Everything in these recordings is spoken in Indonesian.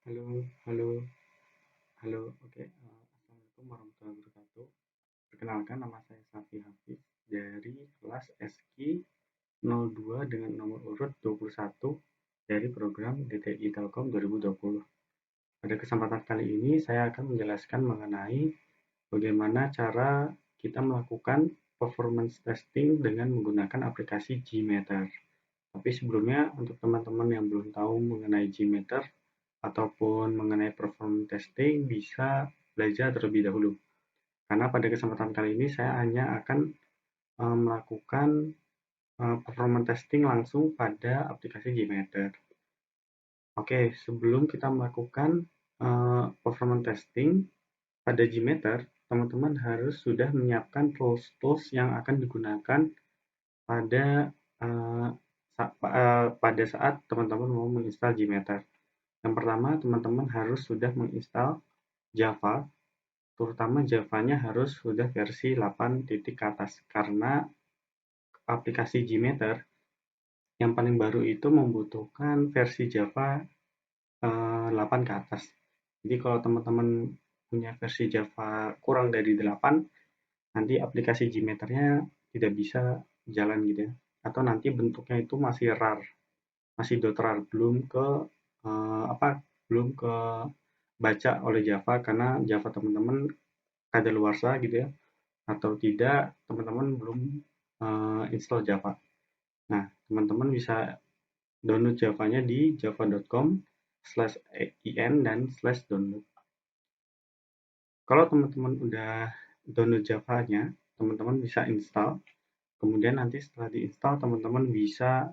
Halo, halo, halo. Oke, assalamualaikum warahmatullahi wabarakatuh. Perkenalkan, nama saya Safi Hafiz dari kelas SQ02 dengan nomor urut 21 dari program DTI Telkom 2020. Pada kesempatan kali ini, saya akan menjelaskan mengenai bagaimana cara kita melakukan performance testing dengan menggunakan aplikasi Gmeter. Tapi sebelumnya, untuk teman-teman yang belum tahu mengenai Gmeter, ataupun mengenai performance testing bisa belajar terlebih dahulu. Karena pada kesempatan kali ini saya hanya akan melakukan performance testing langsung pada aplikasi Gmeter. Oke, sebelum kita melakukan performance testing pada Gmeter, teman-teman harus sudah menyiapkan tools-tools yang akan digunakan pada uh, pada saat teman-teman mau menginstal Gmeter. Yang pertama, teman-teman harus sudah menginstal Java, terutama Java-nya harus sudah versi 8 titik ke atas, karena aplikasi Gmeter yang paling baru itu membutuhkan versi Java 8 ke atas. Jadi kalau teman-teman punya versi Java kurang dari 8, nanti aplikasi Gmeter-nya tidak bisa jalan gitu ya. Atau nanti bentuknya itu masih rar, masih .rar, belum ke baca oleh Java karena Java teman-teman kadaluarsa gitu ya, atau tidak teman-teman belum install Java. Nah, teman-teman bisa download Java-nya di java.com/in dan /download. Kalau teman-teman udah download Java-nya, teman-teman bisa install. Kemudian nanti setelah diinstal, teman-teman bisa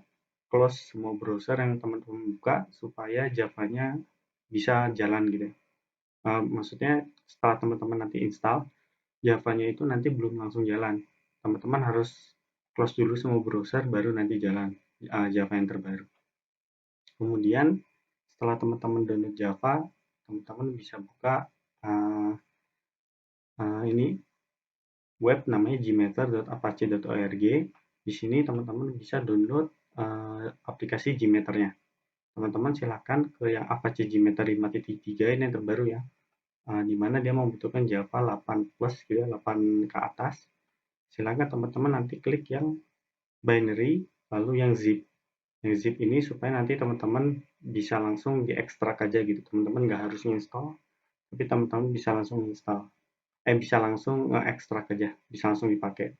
close semua browser yang teman-teman buka supaya Java-nya bisa jalan gitu ya. Maksudnya setelah teman-teman nanti install, Java-nya itu nanti belum langsung jalan. Teman-teman harus close dulu semua browser baru nanti jalan Java yang terbaru. Kemudian setelah teman-teman download Java, teman-teman bisa buka ini web namanya gmeter.apache.org. Di sini teman-teman bisa download aplikasi Gmeter-nya. Teman-teman silahkan ke yang Apache Gmeter 5.3 ini yang terbaru ya, di mana dia membutuhkan Java 8 plus gitu ya, 8 ke atas. Silahkan teman-teman nanti klik yang binary, lalu yang zip. Yang zip ini supaya nanti teman-teman bisa langsung diekstrak aja gitu. Teman-teman nggak harus install, tapi teman-teman bisa langsung install. Bisa langsung nge-ekstrak aja, bisa langsung dipakai.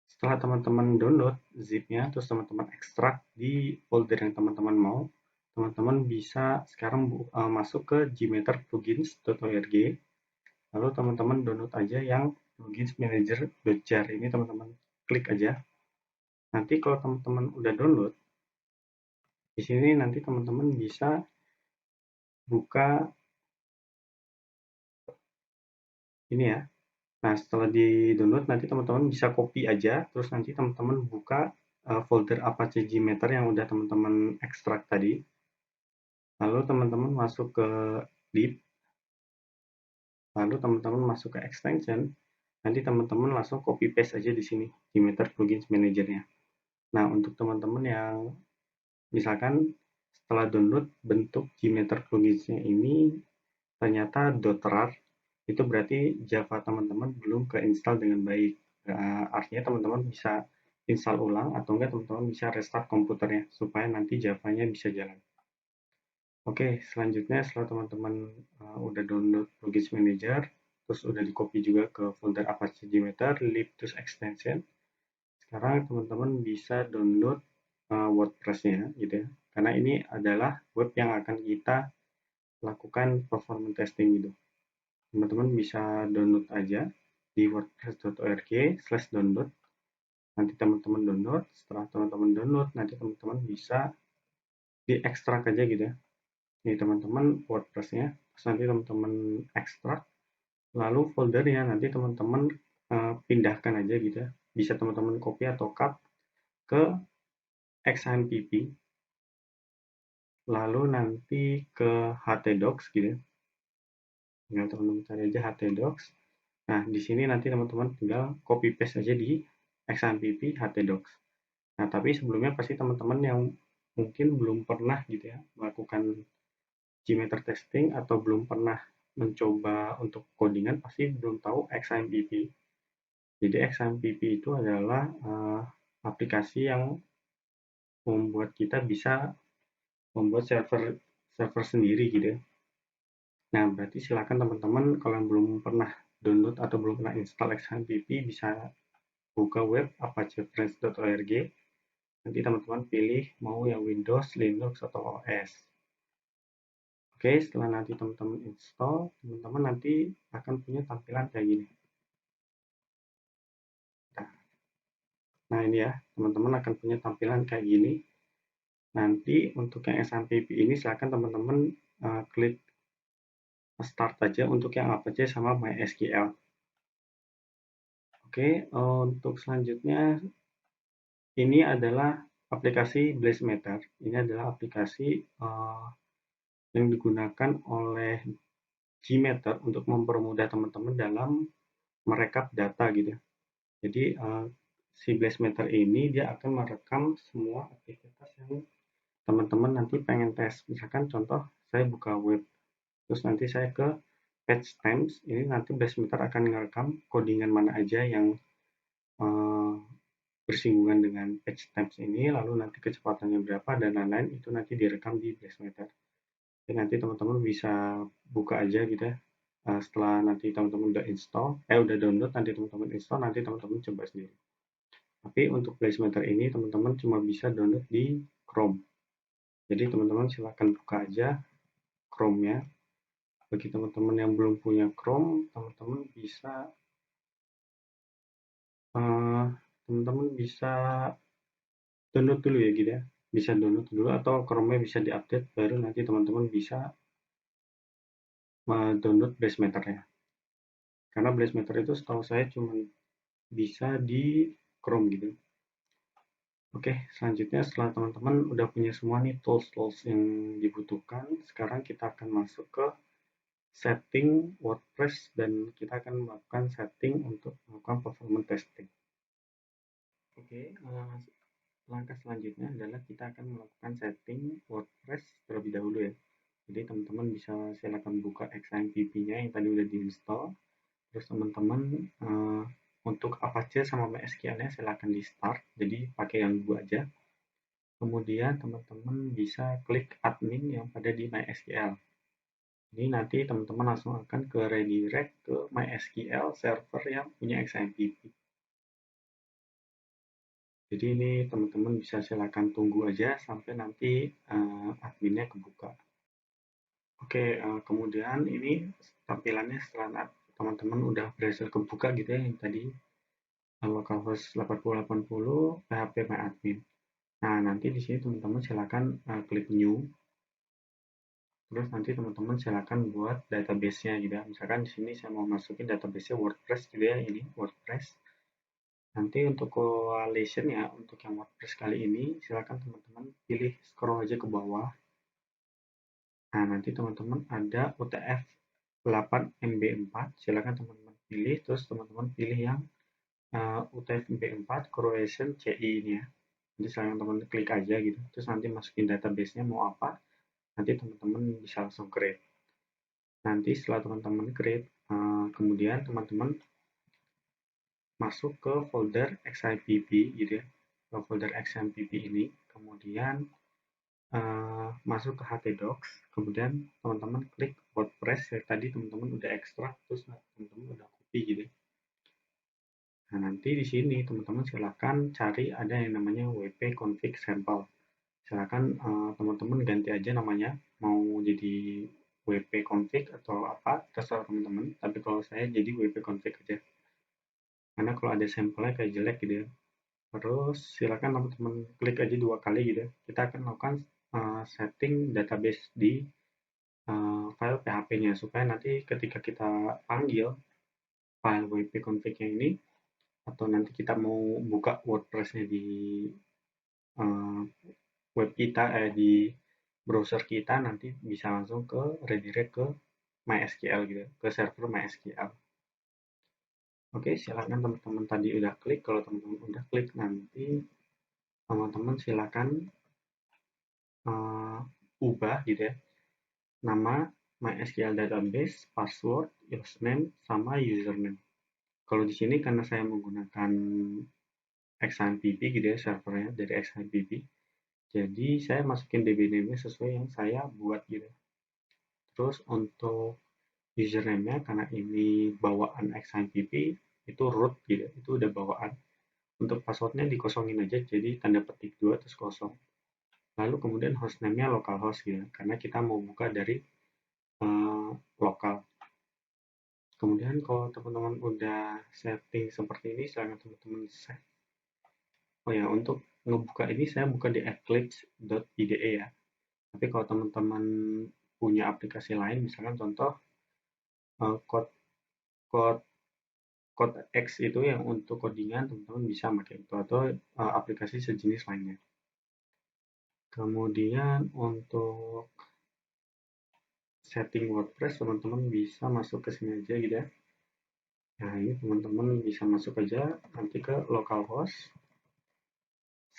Setelah teman-teman download zip-nya, terus teman-teman ekstrak di folder yang teman-teman mau, teman-teman bisa sekarang masuk ke gmeterplugins.org, lalu teman-teman download aja yang plugins manager.jar ini, teman-teman klik aja. Nanti kalau teman-teman udah download, di sini nanti teman-teman bisa buka ini ya. Nah, setelah di-download nanti teman-teman bisa copy aja, terus nanti teman-teman buka folder Apache Gmeter yang udah teman-teman ekstrak tadi. Lalu teman-teman masuk ke lib, lalu teman-teman masuk ke extension, nanti teman-teman langsung copy paste aja di sini Gmeter Plugins Manager-nya. Nah, untuk teman-teman yang misalkan setelah download bentuk Gmeter Plugins-nya ini ternyata .rar, itu berarti Java teman-teman belum ke-install dengan baik. Artinya teman-teman bisa install ulang atau enggak teman-teman bisa restart komputernya supaya nanti Java-nya bisa jalan. Oke, selanjutnya setelah teman-teman udah download Plugins Manager, terus udah di-copy juga ke folder Apache Gmeter, lib, terus extension. Sekarang teman-teman bisa download WordPress-nya gitu ya. Karena ini adalah web yang akan kita lakukan performance testing gitu. Teman-teman bisa download aja di wordpress.org/download. Nanti teman-teman download, setelah teman-teman download, nanti teman-teman bisa diekstrak aja gitu ya. Ini teman-teman WordPress-nya, terus nanti teman-teman ekstrak, lalu foldernya nanti teman-teman pindahkan aja gitu ya. Bisa teman-teman copy atau cut ke XMPP, lalu nanti ke htdocs gitu ya. Tinggal teman-teman cari aja htdocs. Nah, di sini nanti teman-teman tinggal copy paste aja di XMPP htdocs. Nah, tapi sebelumnya pasti teman-teman yang mungkin belum pernah gitu ya melakukan Gmeter testing atau belum pernah mencoba untuk codingan pasti belum tahu XAMPP. Jadi XAMPP itu adalah aplikasi yang membuat kita bisa membuat server sendiri gitu ya. Nah, berarti silakan teman-teman kalau yang belum pernah download atau belum pernah install XAMPP bisa buka web apacefriends.org. Nanti teman-teman pilih mau yang Windows, Linux, atau OS. Oke, setelah nanti teman-teman install, teman-teman nanti akan punya tampilan kayak gini. Nah, ini ya, teman-teman akan punya tampilan kayak gini. Nanti untuk yang XAMPP ini silakan teman-teman klik start aja untuk yang Apache sama MySQL. Oke, untuk selanjutnya ini adalah aplikasi Blazemeter. Ini adalah aplikasi yang digunakan oleh Gmeter untuk mempermudah teman-teman dalam merekap data gitu. Jadi si Blazemeter ini dia akan merekam semua aktivitas yang teman-teman nanti pengen tes. Misalkan contoh saya buka web, terus nanti saya ke page times, ini nanti Blazemeter akan merekam codingan mana aja yang bersinggungan dengan page times ini, lalu nanti kecepatannya berapa dan lain-lain, itu nanti direkam di Blazemeter. Jadi nanti teman-teman bisa buka aja gitu ya. Setelah nanti teman-teman udah install, udah download, nanti teman-teman install, nanti teman-teman coba sendiri. Tapi untuk Blazemeter ini teman-teman cuma bisa download di Chrome. Jadi teman-teman silahkan buka aja Chrome-nya. Bagi teman-teman yang belum punya Chrome, teman-teman bisa download dulu ya gitu ya. Bisa download dulu atau Chrome-nya bisa diupdate, baru nanti teman-teman bisa download Blazemeter-nya. Karena Blazemeter itu setahu saya cuma bisa di Chrome gitu. Oke, selanjutnya setelah teman-teman udah punya semua nih tools-tools yang dibutuhkan, sekarang kita akan masuk ke setting WordPress dan kita akan melakukan setting untuk melakukan performance testing. Oke, langkah selanjutnya adalah kita akan melakukan setting WordPress terlebih dahulu ya. Jadi teman-teman bisa silakan buka XAMPP-nya yang tadi udah diinstal. Terus teman-teman untuk Apache sama MySQL-nya silakan di start. Jadi pakai yang dua aja. Kemudian teman-teman bisa klik admin yang pada di MySQL. Ini nanti teman-teman langsung akan ke redirect ke MySQL server yang punya XAMPP. Jadi ini teman-teman bisa silakan tunggu aja sampai nanti adminnya kebuka. Oke, kemudian ini tampilannya setelah teman-teman udah berhasil kebuka gitu ya yang tadi localhost 8080 PHP MyAdmin. Nah, nanti di sini teman-teman silakan klik new. Terus nanti teman-teman silakan buat database-nya gitu ya. Misalkan di sini saya mau masukin database-nya WordPress gitu ya, ini WordPress. Nanti untuk coalition ya, untuk yang WordPress kali ini silakan teman-teman pilih scroll aja ke bawah. Nah, nanti teman-teman ada UTF 8MB4, silakan teman-teman pilih, terus teman-teman pilih yang UTF-MB4 Croatian CI ini ya. Jadi silakan teman-teman klik aja gitu, terus nanti masukin database-nya mau apa, nanti teman-teman bisa langsung create. Nanti setelah teman-teman create, kemudian teman-teman masuk ke folder XIPP gitu ya, ke folder XIPP ini, kemudian masuk ke htdocs, kemudian teman-teman klik WordPress yang tadi teman-teman udah ekstrak, terus teman-teman udah copy gitu. Nah, nanti di sini teman-teman silakan cari ada yang namanya wp config sample. Silakan teman-teman ganti aja namanya, mau jadi wp config atau apa, terserah teman-teman. Tapi kalau saya jadi wp config aja. Karena kalau ada sampelnya kayak jelek gitu ya. Terus silakan teman-teman klik aja 2 kali gitu ya. Kita akan melakukan setting database di file PHP-nya supaya nanti ketika kita panggil file wp config-nya ini atau nanti kita mau buka WordPress-nya di web kita di browser kita nanti bisa langsung ke redirect ke MySQL gitu, ke server MySQL. Oke, silakan teman-teman tadi udah klik. Kalau teman-teman udah klik nanti teman-teman silakan ubah gitu ya. nama, MySQL database, password, username, sama username. Kalau di sini karena saya menggunakan XAMPP gitu ya, servernya dari XAMPP, jadi saya masukin DB name-nya sesuai yang saya buat gitu. Terus untuk username-nya karena ini bawaan XAMPP itu root gitu, itu udah bawaan. Untuk passwordnya dikosongin aja, jadi tanda petik 2 terus kosong. Lalu kemudian hostname-nya localhost gitu, karena kita mau buka dari lokal. Kemudian kalau teman-teman udah setting seperti ini, silahkan teman-teman save. Oh ya, untuk ngebuka ini saya buka di eclipse.ide ya. Tapi kalau teman-teman punya aplikasi lain, misalkan contoh code code code X itu yang untuk codingan, teman-teman bisa pakai itu atau aplikasi sejenis lainnya. Kemudian untuk setting WordPress, teman-teman bisa masuk ke sini aja gitu ya. Nah, ini teman-teman bisa masuk aja nanti ke localhost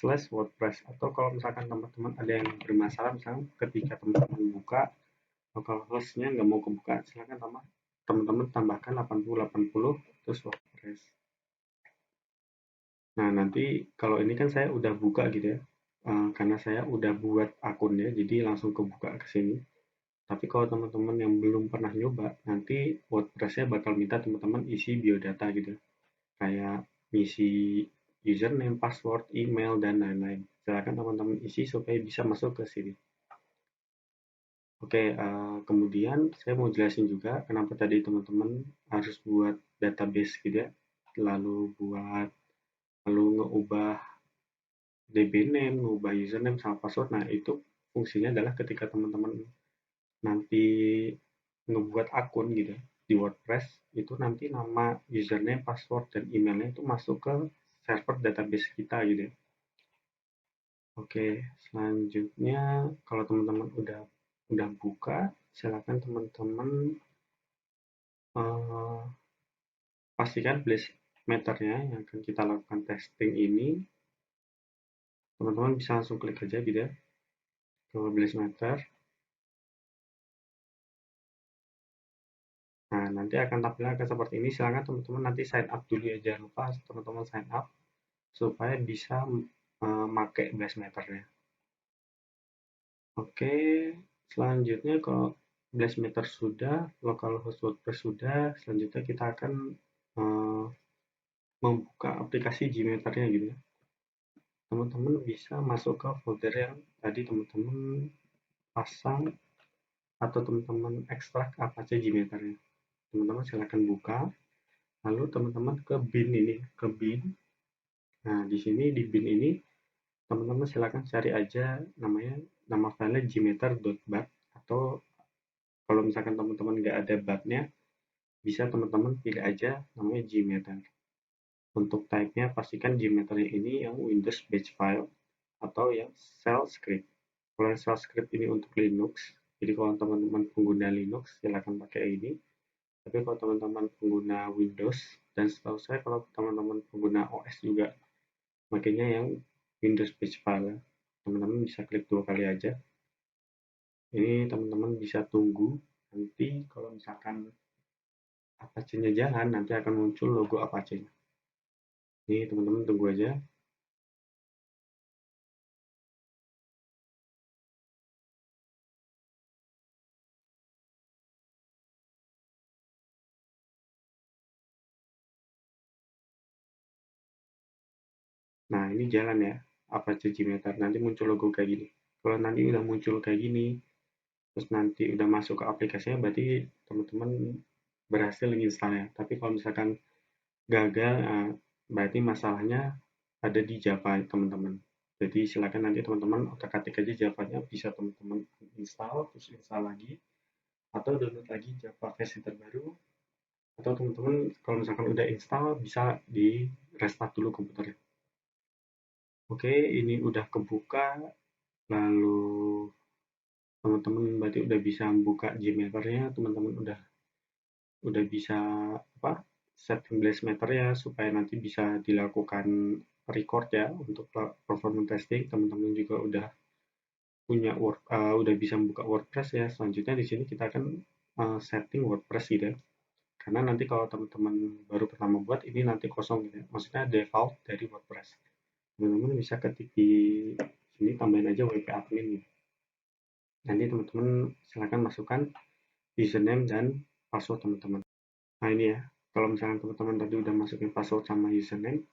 /WordPress, atau kalau misalkan teman-teman ada yang bermasalah, misalkan ketika teman-teman buka localhost-nya nggak mau kebuka, silakan teman-teman tambahkan 8080 terus WordPress. Nah, nanti kalau ini kan saya udah buka gitu ya, karena saya udah buat akunnya, jadi langsung kebuka ke sini. Tapi kalau teman-teman yang belum pernah nyoba, nanti WordPress-nya bakal minta teman-teman isi biodata gitu, kayak isi username, password, email, dan lain-lain. Silakan teman-teman isi supaya bisa masuk ke sini. Oke, kemudian saya mau jelasin juga kenapa tadi teman-teman harus buat database gitu ya, lalu ngeubah DB name, ngeubah username sama password. Nah, itu fungsinya adalah ketika teman-teman nanti ngebuat akun gitu ya, di WordPress, itu nanti nama username, password, dan emailnya itu masuk ke server database kita gitu ya. Oke, selanjutnya kalau teman-teman udah buka, silakan teman-teman pastikan blast meternya yang akan kita lakukan testing ini. Teman-teman bisa langsung klik aja gitu ya ke blast meter. Nah, nanti akan tampilkan seperti ini. Silakan teman-teman nanti sign up dulu ya, jangan lupa teman-teman sign up supaya bisa memakai blast meternya. Oke, selanjutnya kalau blast meter sudah, localhost WordPress sudah, selanjutnya kita akan membuka aplikasi Gmeter-nya gitu ya. Teman-teman bisa masuk ke folder yang tadi teman-teman pasang atau teman-teman ekstrak apa aja Gmeter-nya. Teman-teman silahkan buka, lalu teman-teman ke bin ini, ke bin. Nah, di sini di bin ini teman-teman silahkan cari aja nama filenya gmeter.bat, atau kalau misalkan teman-teman nggak ada batnya, bisa teman-teman pilih aja namanya Gmeter. Untuk type-nya pastikan Gmeter-nya ini yang Windows batch file atau yang shell script. Kalau yang shell script ini untuk Linux, jadi kalau teman-teman pengguna Linux silahkan pakai ini. Tapi kalau teman-teman pengguna Windows, dan setahu saya kalau teman-teman pengguna OS juga makanya yang Windows batch file, teman-teman bisa klik 2 kali aja. Ini teman-teman bisa tunggu, nanti kalau misalkan Apache-nya jalan, nanti akan muncul logo Apache-nya. Ini teman-teman tunggu aja. Nah, ini jalan ya, Apache Gmeter. Nanti muncul logo kayak gini. Kalau nanti udah muncul kayak gini, terus nanti udah masuk ke aplikasinya, berarti teman-teman berhasil menginstalnya. Tapi kalau misalkan gagal, berarti masalahnya ada di Java teman-teman. Jadi silakan nanti teman-teman otak-atik aja Java-nya, bisa teman-teman install, terus install lagi, atau download lagi Java versi terbaru, atau teman-teman kalau misalkan udah install bisa di restart dulu komputernya. Oke, ini udah kebuka, lalu teman-teman berarti udah bisa buka Gmeter-nya, teman-teman udah bisa apa set blast meter ya supaya nanti bisa dilakukan record ya untuk performance testing. Teman-teman juga udah udah bisa membuka WordPress ya, selanjutnya di sini kita akan setting WordPress gitu ya. Karena nanti kalau teman-teman baru pertama buat ini nanti kosong gitu ya. Maksudnya default dari WordPress. Teman-teman bisa ketik di sini tambahin aja WP admin gitu. Nanti teman-teman silahkan masukkan username dan password teman-teman. Nah ini ya, kalau misalnya teman-teman tadi udah masukin password sama username,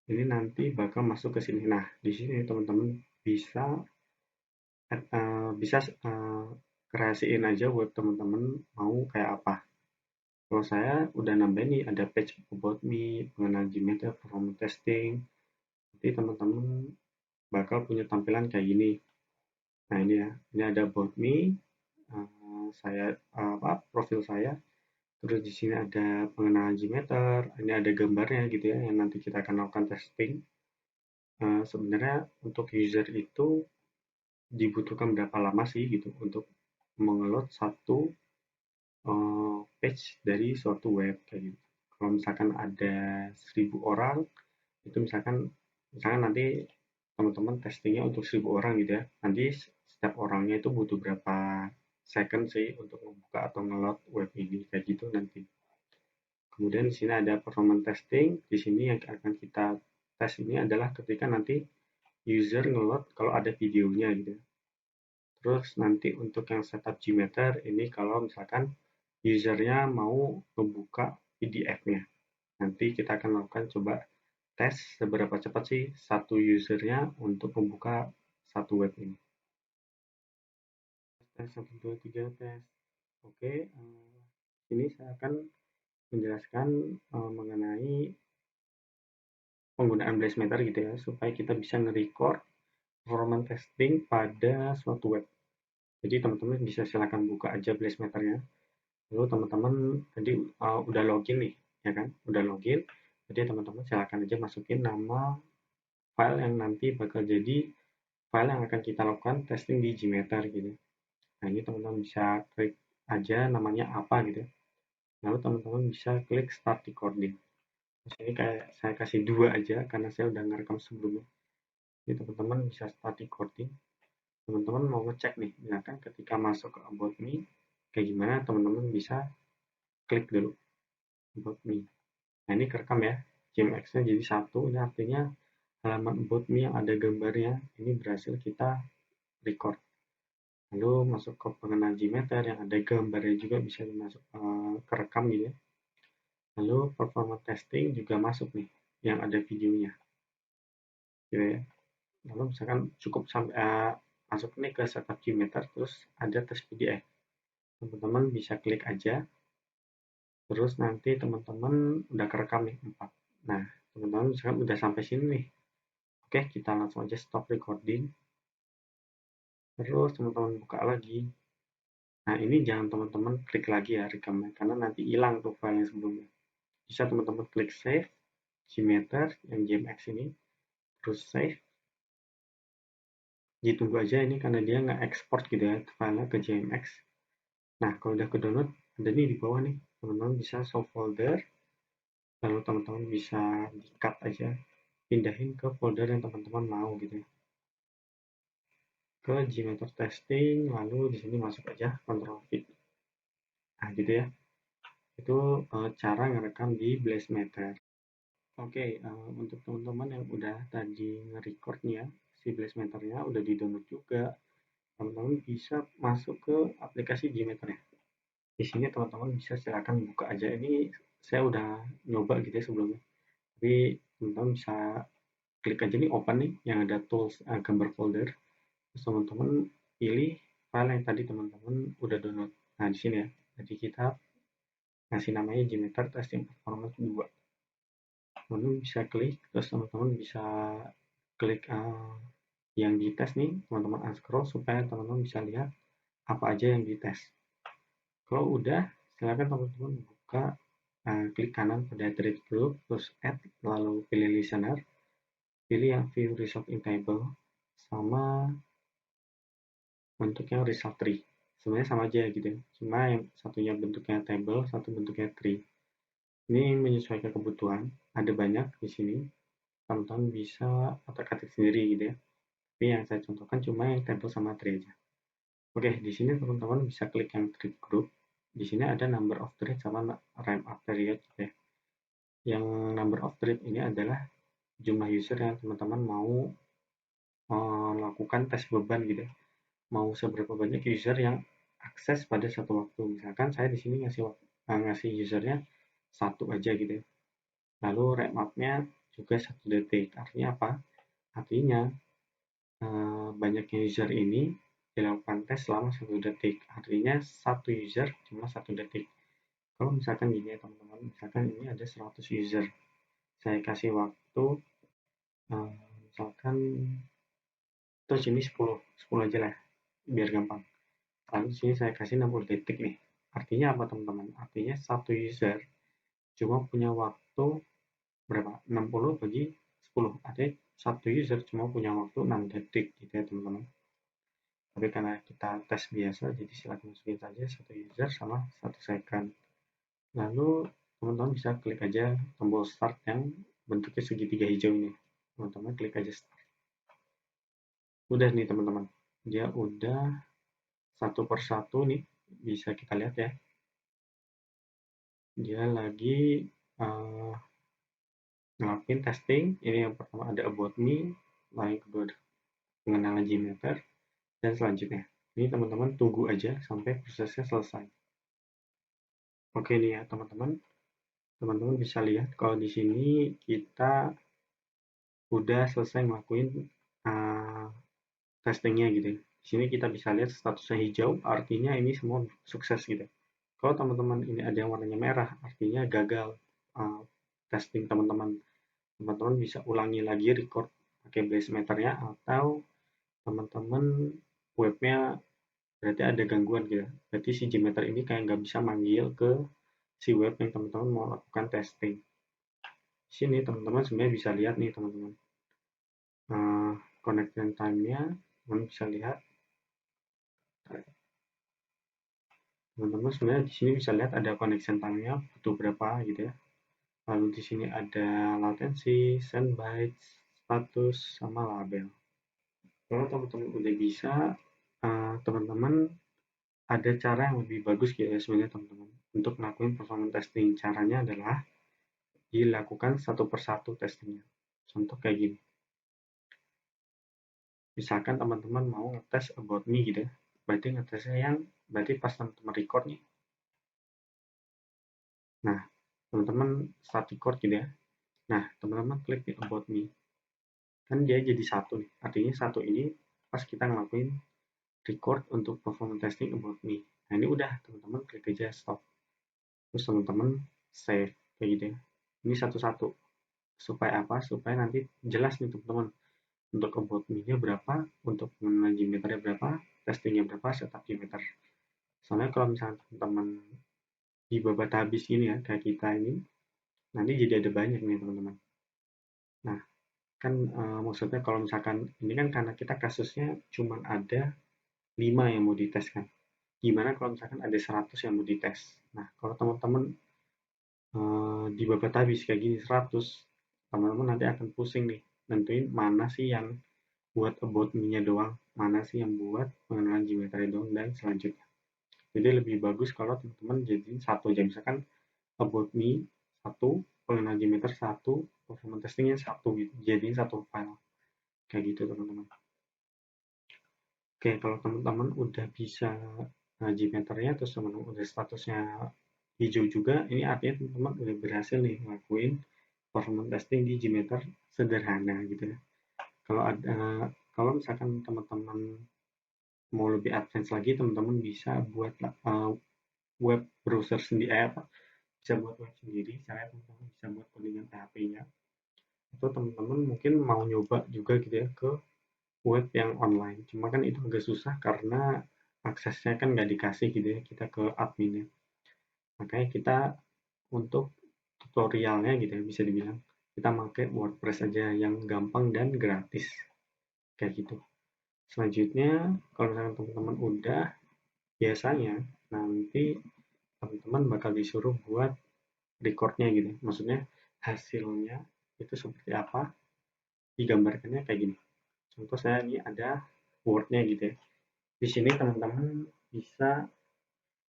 ini nanti bakal masuk ke sini. Nah, di sini teman-teman bisa bisa kreasiin aja web teman-teman mau kayak apa. Kalau saya udah nambah nih ada page about me, mengenal Gmeter, performance testing. Nanti teman-teman bakal punya tampilan kayak gini. Nah ini ya, ini ada about me, saya profil saya. Terus di sini ada pengenalan Gmeter, ini ada gambarnya gitu ya, yang nanti kita akan lakukan testing. Sebenarnya untuk user itu dibutuhkan berapa lama sih gitu untuk mengeload satu page dari suatu web kayak gitu. Kalau misalkan ada 1.000 orang, itu misalkan nanti teman-teman testingnya untuk 1.000 orang gitu ya. Nanti setiap orangnya itu butuh berapa second sih untuk membuka atau ngeload web ini kayak gitu nanti. Kemudian di sini ada performance testing. Di sini yang akan kita tes ini adalah ketika nanti user ngeload kalau ada videonya gitu ya. Terus nanti untuk yang setup Gmeter ini kalau misalkan usernya mau membuka PDF-nya. Nanti kita akan lakukan coba tes seberapa cepat sih satu usernya untuk membuka satu web ini. Tes 1, 2, 3 tes. Oke, ini saya akan menjelaskan mengenai penggunaan Blazmeter gitu ya, supaya kita bisa nge-record performance testing pada suatu web. Jadi teman-teman bisa silakan buka aja Blazmeternya. Lalu teman-teman tadi udah login nih, ya kan? Udah login. Jadi teman-teman silakan aja masukin nama file yang nanti bakal jadi file yang akan kita lakukan testing di Gmeter gitu. Nah ini teman-teman bisa klik aja namanya apa gitu. Lalu teman-teman bisa klik start recording. Terus ini kayak saya kasih 2 aja karena saya udah ngerekam sebelumnya. Jadi teman-teman bisa start recording. Teman-teman mau ngecek nih, misalkan ketika masuk ke about me, kayak gimana teman-teman bisa klik dulu about me. Nah ini kerekam ya, GMX-nya jadi 1, ini artinya halaman about me yang ada gambarnya, ini berhasil kita record. Lalu masuk ke pengenal Gmeter yang ada gambarnya juga bisa dimasuk kerekam gitu ya. Lalu performance testing juga masuk nih, yang ada videonya. Gitu ya. Lalu misalkan cukup sampai masuk nih ke setup Gmeter, terus ada tes PDF. Teman-teman bisa klik aja, terus nanti teman-teman udah kerekam nih 4. Nah, teman-teman misalkan udah sampai sini nih. Oke, kita langsung aja stop recording. Terus teman-teman buka lagi. Nah, ini jangan teman-teman klik lagi ya rekamnya, karena nanti hilang tuh file yang sebelumnya. Bisa teman-teman klik save, Gmeter, yang GMX ini, terus save. Ditunggu aja ini karena dia nggak ekspor gitu ya filenya ke GMX. Nah, kalau udah ke download, ada nih di bawah nih. Teman-teman bisa show folder, lalu teman-teman bisa di-cut aja, pindahin ke folder yang teman-teman mau gitu ya. Ke Gmeter testing, lalu di sini masuk aja control V. Nah, gitu ya. Itu cara ngerekam di Blazmeter. Oke, untuk teman-teman yang udah tadi nge-record nih ya, si Blazmeternya udah di-download juga, teman-teman bisa masuk ke aplikasi Gmeter ya. Di sini teman-teman bisa silakan buka aja. Ini saya udah nyoba gitu ya sebelumnya. Tapi teman-teman bisa klik aja nih open nih yang ada tools gambar folder. Terus teman-teman pilih file yang tadi teman-teman udah download. Nah, di sini ya. Jadi kita ngasih namanya Gmeter Testing Performance 2. Teman-teman bisa klik, terus teman-teman bisa klik yang dites nih, teman-teman unscroll supaya teman-teman bisa lihat apa aja yang dites. Kalau udah, silakan teman-teman buka, klik kanan pada trade group, terus add, lalu pilih listener, pilih yang view result in table, sama bentuknya result tree. Sebenarnya sama aja gitu ya, cuma yang satunya bentuknya table, satu bentuknya tree. Ini menyesuaikan kebutuhan, ada banyak di sini, teman-teman bisa otak-atik sendiri gitu ya. Tapi yang saya contohkan cuma yang table sama tree aja. Oke, di sini teman-teman bisa klik yang tree group. Di sini ada number of thread sama ramp up period ya. Yang number of thread ini adalah jumlah user yang teman-teman mau melakukan tes beban gitu ya. Mau seberapa banyak user yang akses pada satu waktu. Misalkan saya di sini ngasih usernya satu aja gitu ya. Lalu ramp up-nya juga 1 detik. Artinya apa? Artinya banyaknya user ini dilakukan tes selama 1 detik. Artinya satu user cuma 1 detik. Kalau misalkan gini ya teman-teman, misalkan ini ada 100 user. Saya kasih waktu misalkan terus ini 10 aja lah biar gampang. Lalu di sini saya kasih 60 detik nih. Artinya apa teman-teman? Artinya satu user cuma punya waktu berapa? 60 bagi 10. Artinya satu user cuma punya waktu 6 detik gitu ya teman-teman. Tapi karena kita tes biasa, jadi silakan masukin saja satu user sama 1 second. Lalu teman-teman bisa klik aja tombol start yang bentuknya segitiga hijau ini. Teman-teman klik aja start. Udah nih teman-teman, dia udah satu persatu nih, bisa kita lihat ya. Dia lagi ngelakuin testing. Ini yang pertama ada about me, lalu yang kedua ada pengenalan Gmeter, dan selanjutnya. Ini teman-teman tunggu aja sampai prosesnya selesai. Oke nih ya teman-teman, teman-teman bisa lihat kalau di sini kita udah selesai ngelakuin testingnya gitu. Di sini kita bisa lihat statusnya hijau, artinya ini semua sukses gitu. Kalau teman-teman ini ada yang warnanya merah, artinya gagal testing teman-teman. Teman-teman bisa ulangi lagi record pakai Blazemeter-nya, atau teman-teman webnya berarti ada gangguan gitu. Berarti si Gmeter ini kayak nggak bisa manggil ke si web yang teman-teman mau lakukan testing. Di sini teman-teman sebenarnya bisa lihat nih teman-teman. Connection time-nya teman-teman bisa lihat. Teman-teman sebenarnya di sini bisa lihat ada connection time-nya butuh berapa gitu ya. Lalu di sini ada latency, send bytes, status, sama label. Kalau teman-teman udah bisa, teman-teman ada cara yang lebih bagus gitu ya sebenarnya teman-teman untuk melakukan performance testing. Caranya adalah dilakukan satu persatu testingnya. Contoh kayak gini. Misalkan teman-teman mau ngetes about me gitu ya. Berarti ngetesnya yang berarti pas teman-teman record nih. Nah, teman-teman start record gitu ya. Nah, teman-teman klik di about me. Kan dia jadi satu nih. Artinya satu ini pas kita ngelakuin record untuk performance testing about me. Nah, ini udah teman-teman klik aja stop. Terus teman-teman save kayak gitu ya. Ini satu-satu. Supaya apa? Supaya nanti jelas nih teman-teman. Untuk about me-nya berapa, untuk mengenal Gmeter-nya berapa, testingnya berapa, setup Gmeter. Soalnya kalau misalnya teman-teman dibabat habis ini ya, kayak kita ini, nanti jadi ada banyak nih teman-teman. Nah, kan maksudnya kalau misalkan ini kan karena kita kasusnya cuma ada 5 yang mau dites kan. Gimana kalau misalkan ada 100 yang mau dites. Nah, kalau teman-teman dibabat habis kayak gini 100, teman-teman nanti akan pusing nih nentuin mana sih yang buat about me-nya doang, mana sih yang buat pengenalan Gmeter doang, dan selanjutnya. Jadi lebih bagus kalau teman-teman jadiin satu aja, misalkan about me satu, pengenalan Gmeter satu, performance testingnya satu gitu, jadiin satu file kayak gitu teman-teman. Oke, kalau teman-teman udah bisa Gmeter-nya, terus teman-teman udah statusnya hijau juga, ini artinya teman-teman udah berhasil nih ngelakuin performance testing di Gmeter sederhana gitu ya. Kalau misalkan teman-teman mau lebih advance lagi, teman-teman bisa buat web browser sendiri, bisa buat web sendiri. Caranya teman-teman bisa buat codingan PHP-nya. Atau teman-teman mungkin mau nyoba juga gitu ya ke web yang online. Cuma kan itu agak susah karena aksesnya kan nggak dikasih gitu ya kita ke adminnya. Makanya kita untuk tutorialnya gitu ya bisa dibilang kita pakai WordPress aja yang gampang dan gratis kayak gitu. Selanjutnya kalau misalkan teman-teman udah, biasanya nanti teman-teman bakal disuruh buat recordnya gitu. Maksudnya hasilnya itu seperti apa, digambarkannya kayak gini. Contoh saya ini ada Word-nya gitu ya. Di sini teman-teman bisa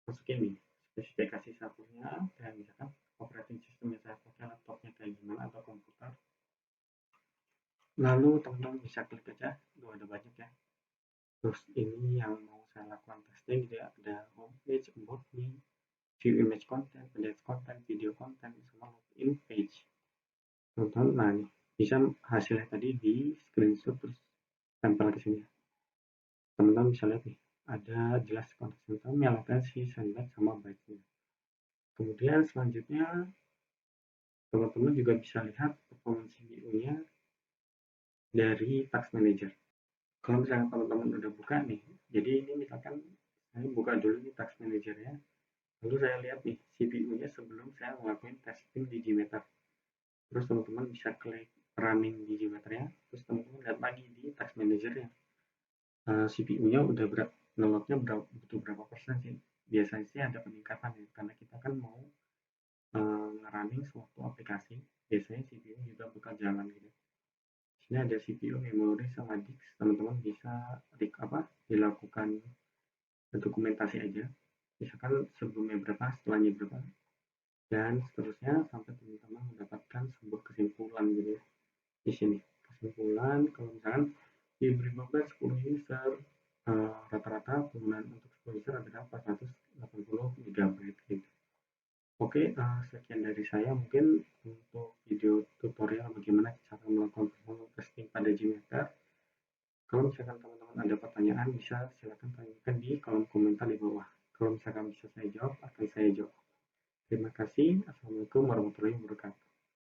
masukin nih spesifikasi satunya, kayak misalkan operating system yang saya pakai, laptopnya kayak gimana atau komputer. Lalu teman-teman bisa klik aja, tuh ada banyak ya. Terus ini yang mau saya lakukan testing gitu ya, ada homepage, about me, view image content, edit content, video content, sama login page. Teman-teman, nah ini bisa hasilnya tadi di screenshot terus tempel ke sini. Teman-teman bisa lihat nih, ada jelas konteks teman nyalakan si sandbag sama byte-nya. Kemudian selanjutnya teman-teman juga bisa lihat performance CPU-nya dari Task Manager. Kalau misalnya teman-teman udah buka nih, jadi ini misalkan saya buka dulu nih Task Manager ya, lalu saya lihat nih CPU-nya sebelum saya ngelakuin testing di Gmeter. Terus teman-teman bisa klik running di Gmeter ya, terus teman-teman lihat lagi di Task Manager ya, CPU-nya udah nolotnya butuh berapa persen sih. Biasanya sih ada peningkatan ya, karena kita kan mau nge-running suatu aplikasi, biasanya CPU juga bakal jalan gitu. Sini ada CPU, memori, sama disk. Teman-teman bisa dilakukan dokumentasi aja. Misalkan sebelumnya berapa, setelahnya berapa, dan seterusnya sampai teman-teman mendapatkan sebuah kesimpulan gitu ya. Di sini kesimpulan kalau misalkan di 2015 10 user rata-rata penggunaan untuk 10 user adalah 480 MB gitu. Oke, sekian dari saya. Mungkin untuk video tutorial bagaimana cara melakukan performance testing pada Gmeter. Kalau misalkan teman-teman ada pertanyaan, bisa silakan tanyakan di kolom komentar di bawah. Kalau misalkan bisa saya jawab, akan saya jawab. Terima kasih. Assalamualaikum warahmatullahi wabarakatuh.